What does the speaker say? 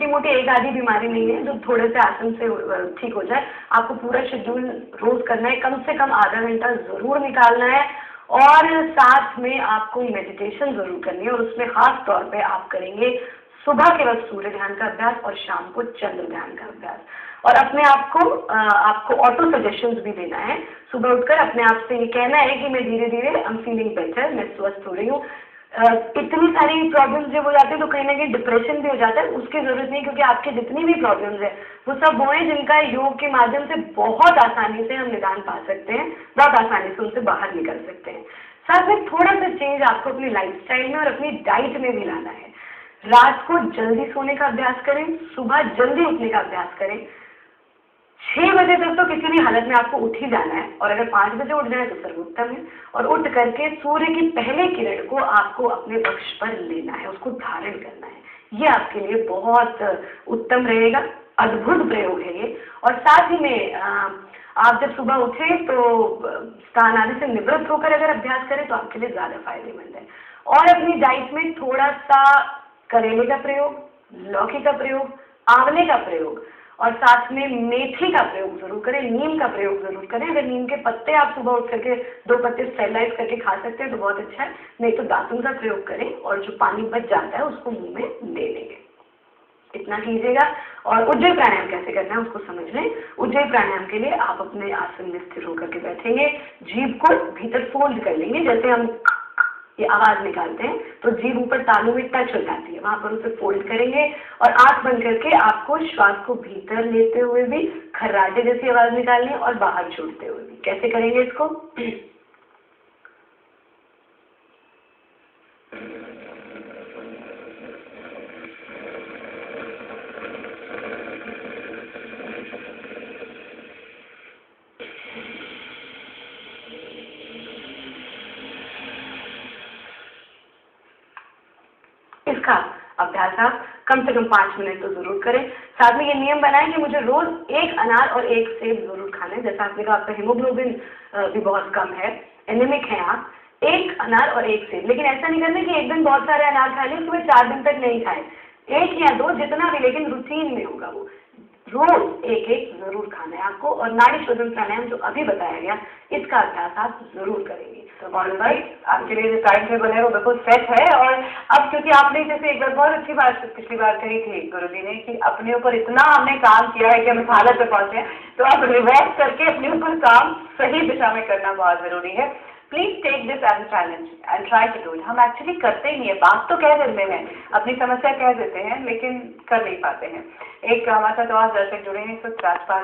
मोटी एक आधी बीमारी नहीं है जो थोड़े से आसन से ठीक हो जाए। आपको पूरा शेड्यूल रोज करना है, कम से कम आधा घंटा जरूर निकालना है और साथ में आपको मेडिटेशन जरूर करनी है और उसमें खास तौर पे आप करेंगे सुबह के वक्त सूर्य ध्यान का अभ्यास और शाम को चंद्र ध्यान का अभ्यास। और अपने आप को आपको ऑटो सजेशंस भी देना है। सुबह उठकर अपने आप से ये कहना है कि मैं धीरे धीरे आई एम फीलिंग बेटर, मैं स्वस्थ हो रही हूँ। इतनी सारी प्रॉब्लम्स जब हो जाती है तो कहीं ना कहीं डिप्रेशन भी हो जाता है, उसकी जरूरत नहीं, क्योंकि आपकी जितनी भी प्रॉब्लम्स है वो सब वो हैं जिनका योग के माध्यम से बहुत आसानी से हम निदान पा सकते हैं, बहुत आसानी से उनसे बाहर निकल सकते हैं। साथ में थोड़ा सा चेंज आपको अपनी लाइफस्टाइल में और अपनी डाइट में भी लाना है। रात को जल्दी सोने का अभ्यास करें, सुबह जल्दी उठने का अभ्यास करें। 6 बजे तक तो किसी भी हालत में आपको उठ ही जाना है और अगर 5 बजे उठ जाए तो सर्वोत्तम है। और उठ करके सूर्य की पहले किरण को आपको अपने पक्ष पर लेना है, उसको धारण करना है। ये आपके लिए बहुत उत्तम रहेगा, अद्भुत प्रयोग है ये। और साथ ही में आप जब सुबह उठे तो स्नान आदि से निवृत्त होकर अगर अभ्यास करें तो आपके लिए ज्यादा फायदेमंद है। और अपनी डाइट में थोड़ा सा करेले का प्रयोग, लौकी का प्रयोग, आंवले का प्रयोग और साथ में मेथी का प्रयोग जरूर करें, नीम का प्रयोग जरूर करें। अगर नीम के पत्ते आप सुबह उठ करके 2 पत्ते स्टेरलाइज करके खा सकते हैं तो बहुत अच्छा है, नहीं तो दातुन का प्रयोग करें और जो पानी बच जाता है उसको मुंह में ले लेंगे। इतना कीजिएगा। और उज्जैन प्राणायाम कैसे करना है उसको समझ लें। उज्जैन प्राणायाम के लिए आप अपने आसन में स्थिर होकर के बैठेंगे, जीभ को भीतर फोल्ड कर लेंगे, जैसे हम ये आवाज निकालते हैं तो जीभ ऊपर तालू में टच हो जाती है, वहां पर उसे फोल्ड करेंगे और आंख बंद करके आपको श्वास को भीतर लेते हुए भी खर्राटे जैसी आवाज निकालनी है और बाहर छोड़ते हुए भी। कैसे करेंगे इसको? इसका अभ्यास आप कम से कम 5 मिनट तो जरूर करें। साथ में ये नियम बनाएं कि मुझे रोज 1 अनार और 1 सेब जरूर खाना है। जैसा आपने कहा आपका हीमोग्लोबिन भी बहुत कम है, एनीमिक है आप, 1 अनार और 1 सेब। लेकिन ऐसा नहीं करना कि एक दिन बहुत सारे अनार खा लिए उसके बाद 4 दिन तक नहीं खाए, 1 या 2 जितना भी, लेकिन रूटीन में होगा वो। रोज 1-1 जरूर खाना है आपको। और नाड़ी शोधन प्राणायाम जो अभी बताया गया इसका अभ्यास आप जरूर करेंगे। तो भाई आपके लिए जो टाइम टेबल है वो बिल्कुल सेट है। और अब क्योंकि आपने जैसे एक बार बहुत अच्छी बात पिछली बार कही थी गुरुजी ने कि अपने ऊपर इतना हमने काम किया है कि हम इस हालत पे पहुंचे हैं, तो अब रिवर्स करके अपने ऊपर काम सही दिशा में करना बहुत जरूरी है। Please take this as a challenge and try to do it. हम एक्चुअली करते ही नहीं है, बात तो कह देते हैं, अपनी समस्या कह देते हैं, लेकिन कर नहीं पाते हैं। एक हमारे साथ और दर्शक जुड़े हैं, इस वक्त राजपाल